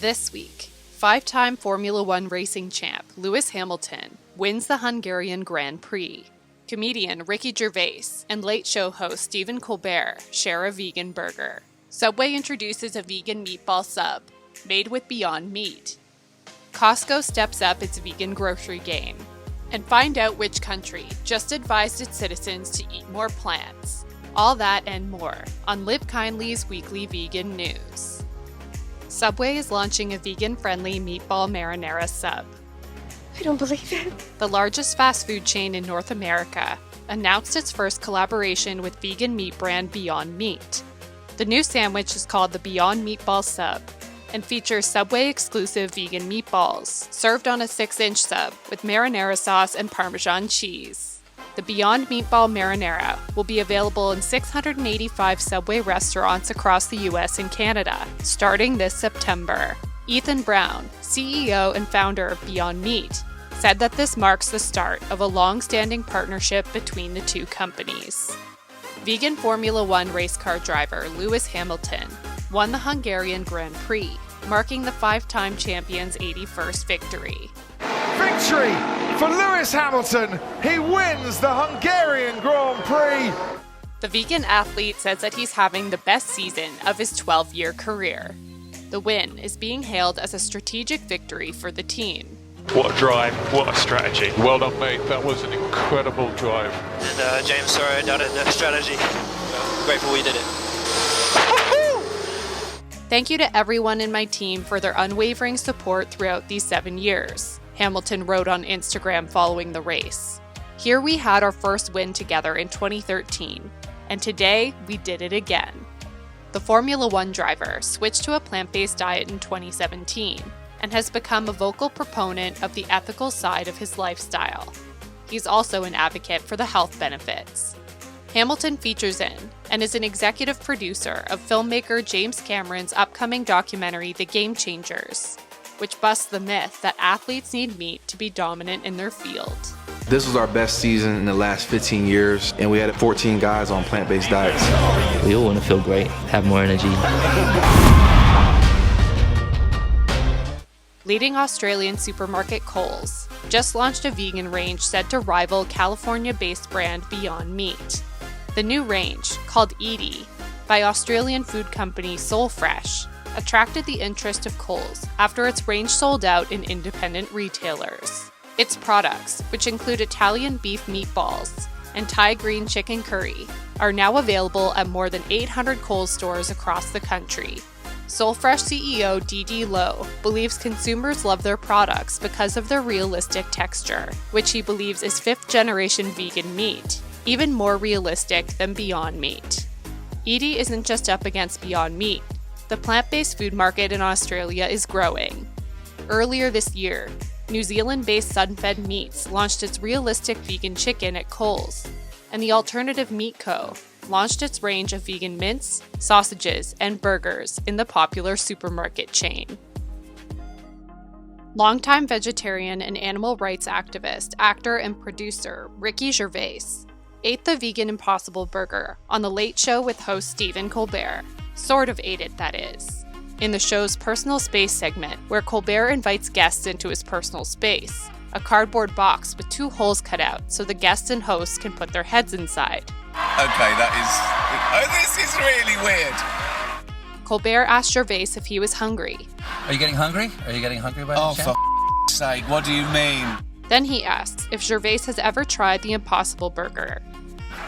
This week, 5-time Formula One racing champ Lewis Hamilton wins the Hungarian Grand Prix. Comedian Ricky Gervais and Late Show host Stephen Colbert share a vegan burger. Subway introduces a vegan meatball sub, made with Beyond Meat. Costco steps up its vegan grocery game. And find out which country just advised its citizens to eat more plants. All that and more on LIVEKINDLY's weekly vegan news. Subway is launching a vegan-friendly meatball marinara sub. I don't believe it. The largest fast food chain in North America announced its first collaboration with vegan meat brand Beyond Meat. The new sandwich is called the Beyond Meatball Sub and features Subway-exclusive vegan meatballs, served on a 6-inch sub with marinara sauce and Parmesan cheese. The Beyond Meatball Marinara will be available in 685 Subway restaurants across the US and Canada, starting this September. Ethan Brown, CEO and founder of Beyond Meat, said that this marks the start of a long-standing partnership between the two companies. Vegan Formula One race car driver Lewis Hamilton won the Hungarian Grand Prix, marking the 5-time champion's 81st victory. Victory for Lewis Hamilton! He wins the Hungarian Grand Prix! The vegan athlete says that he's having the best season of his 12-year career. The win is being hailed as a strategic victory for the team. What a drive, what a strategy. Well done, mate. That was an incredible drive. And James, sorry I doubted the strategy. Grateful we did it. Thank you to everyone in my team for their unwavering support throughout these 7 years, Hamilton wrote on Instagram following the race. Here we had our first win together in 2013, and today we did it again. The Formula One driver switched to a plant-based diet in 2017 and has become a vocal proponent of the ethical side of his lifestyle. He's also an advocate for the health benefits. Hamilton features in and is an executive producer of filmmaker James Cameron's upcoming documentary The Game Changers, which busts the myth that athletes need meat to be dominant in their field. This was our best season in the last 15 years, and we had 14 guys on plant-based diets. We all want to feel great, have more energy. Leading Australian supermarket Coles just launched a vegan range said to rival California-based brand Beyond Meat. The new range, called Eaty, by Australian food company Soul Fresh, attracted the interest of Coles after its range sold out in independent retailers. Its products, which include Italian beef meatballs and Thai green chicken curry, are now available at more than 800 Coles stores across the country. Soulfresh CEO Dee Lowe believes consumers love their products because of their realistic texture, which he believes is 5th-generation vegan meat, even more realistic than Beyond Meat. Eaty isn't just up against Beyond Meat. The plant-based food market in Australia is growing. Earlier this year, New Zealand-based Sunfed Meats launched its realistic vegan chicken at Coles, and the Alternative Meat Co. launched its range of vegan mince, sausages, and burgers in the popular supermarket chain. Longtime vegetarian and animal rights activist, actor, and producer Ricky Gervais ate the vegan Impossible Burger on The Late Show with host Stephen Colbert. Sort of ate it, that is. In the show's Personal Space segment, where Colbert invites guests into his personal space, a cardboard box with 2 holes cut out so the guests and hosts can put their heads inside. Okay, this is really weird. Colbert asked Gervais if he was hungry. Are you getting hungry? Are you getting hungry by any chance? Oh, for sake, what do you mean? Then he asks if Gervais has ever tried the Impossible Burger.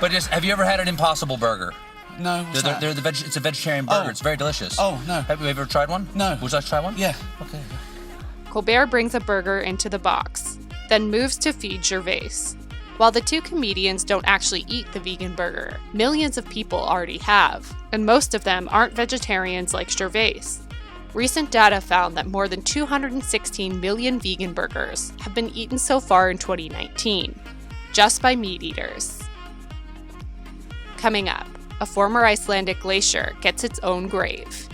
But have you ever had an Impossible Burger? No, what's that? It's a vegetarian burger. It's very delicious. Oh, no. Have you ever tried one? No. Would you like to try one? Yeah. Okay. Colbert brings a burger into the box, then moves to feed Gervais. While the two comedians don't actually eat the vegan burger, millions of people already have, and most of them aren't vegetarians like Gervais. Recent data found that more than 216 million vegan burgers have been eaten so far in 2019, just by meat eaters. Coming up, a former Icelandic glacier gets its own grave.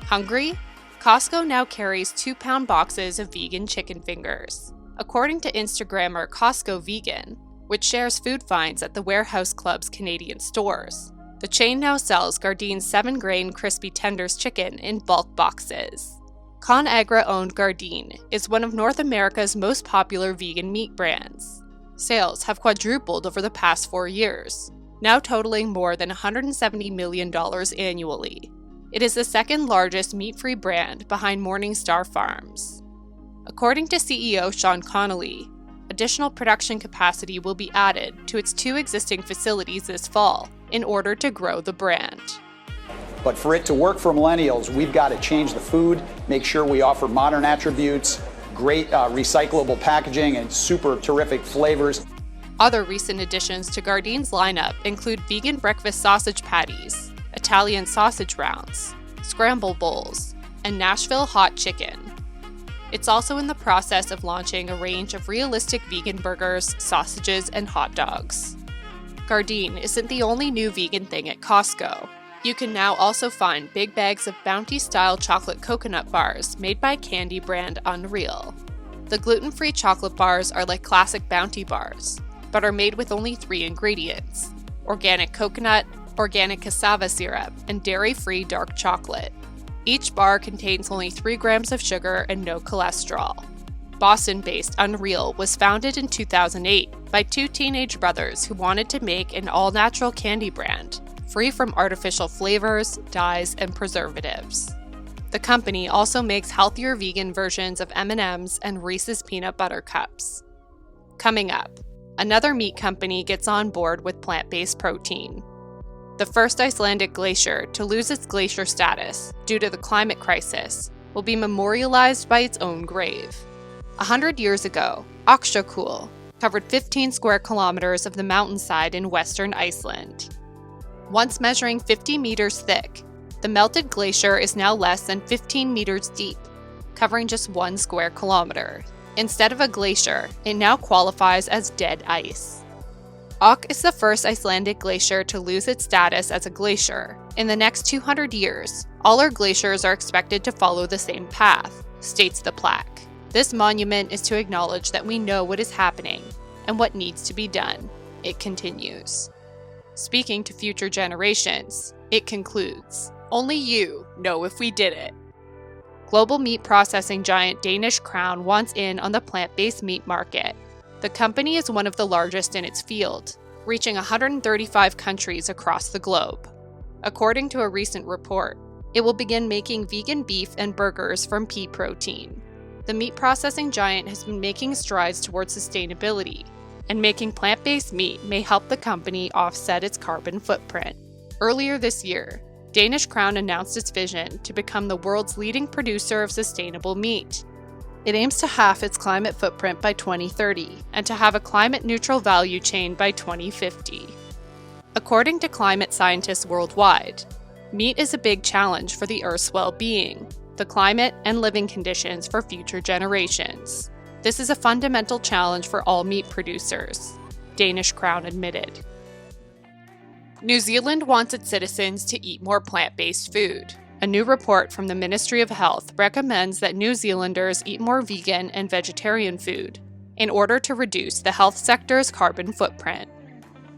Hungry? Costco now carries 2-pound boxes of vegan chicken fingers. According to Instagrammer Costco Vegan, which shares food finds at the Warehouse Club's Canadian stores, the chain now sells Gardein 7-grain crispy tenders chicken in bulk boxes. ConAgra-owned Gardein is one of North America's most popular vegan meat brands. Sales have quadrupled over the past 4 years, now totaling more than $170 million annually. It is the second largest meat-free brand behind Morningstar Farms. According to CEO Sean Connolly, additional production capacity will be added to its 2 existing facilities this fall in order to grow the brand. But for it to work for millennials, we've got to change the food, make sure we offer modern attributes, great recyclable packaging, and super terrific flavors. Other recent additions to Gardein's lineup include vegan breakfast sausage patties, Italian sausage rounds, scramble bowls, and Nashville hot chicken. It's also in the process of launching a range of realistic vegan burgers, sausages, and hot dogs. Gardein isn't the only new vegan thing at Costco. You can now also find big bags of Bounty-style chocolate coconut bars made by candy brand Unreal. The gluten-free chocolate bars are like classic Bounty bars, but are made with only 3 ingredients: organic coconut, organic cassava syrup, and dairy-free dark chocolate. Each bar contains only 3 grams of sugar and no cholesterol. Boston-based Unreal was founded in 2008 by 2 teenage brothers who wanted to make an all-natural candy brand, free from artificial flavors, dyes, and preservatives. The company also makes healthier vegan versions of M&Ms and Reese's Peanut Butter Cups. Coming up, another meat company gets on board with plant-based protein. The first Icelandic glacier to lose its glacier status due to the climate crisis will be memorialized by its own grave. 100 years ago, Öksjökull covered 15 square kilometers of the mountainside in western Iceland. Once measuring 50 meters thick, the melted glacier is now less than 15 meters deep, covering just 1 square kilometer. Instead of a glacier, it now qualifies as dead ice. Öksjökull is the first Icelandic glacier to lose its status as a glacier. In the next 200 years, all our glaciers are expected to follow the same path, states the plaque. This monument is to acknowledge that we know what is happening and what needs to be done, it continues. Speaking to future generations, it concludes, "Only you know if we did it." Global meat processing giant Danish Crown wants in on the plant-based meat market. The company is one of the largest in its field, reaching 135 countries across the globe. According to a recent report, it will begin making vegan beef and burgers from pea protein. The meat processing giant has been making strides towards sustainability, and making plant-based meat may help the company offset its carbon footprint. Earlier this year, Danish Crown announced its vision to become the world's leading producer of sustainable meat. It aims to halve its climate footprint by 2030 and to have a climate-neutral value chain by 2050. According to climate scientists worldwide, meat is a big challenge for the Earth's well-being, the climate, and living conditions for future generations. This is a fundamental challenge for all meat producers, Danish Crown admitted. New Zealand wants its citizens to eat more plant-based food. A new report from the Ministry of Health recommends that New Zealanders eat more vegan and vegetarian food in order to reduce the health sector's carbon footprint.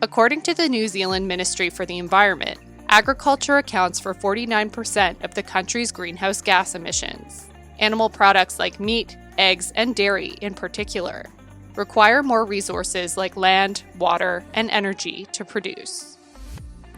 According to the New Zealand Ministry for the Environment, agriculture accounts for 49% of the country's greenhouse gas emissions. Animal products like meat, eggs, and dairy in particular, require more resources like land, water, and energy to produce.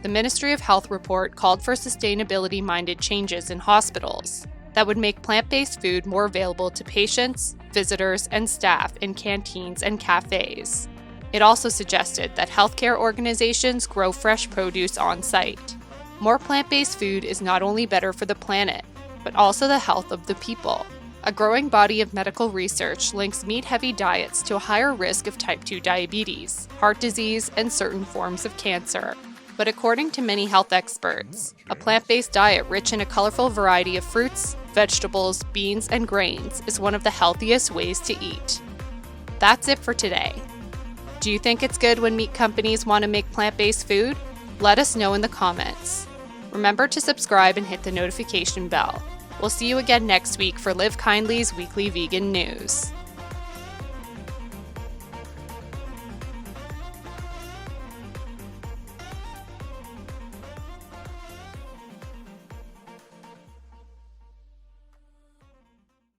The Ministry of Health report called for sustainability-minded changes in hospitals that would make plant-based food more available to patients, visitors, and staff in canteens and cafes. It also suggested that healthcare organizations grow fresh produce on-site. More plant-based food is not only better for the planet, but also the health of the people. A growing body of medical research links meat-heavy diets to a higher risk of type 2 diabetes, heart disease, and certain forms of cancer. But according to many health experts, a plant-based diet rich in a colorful variety of fruits, vegetables, beans, and grains is one of the healthiest ways to eat. That's it for today. Do you think it's good when meat companies want to make plant-based food? Let us know in the comments. Remember to subscribe and hit the notification bell. We'll see you again next week for Live Kindly's weekly vegan news.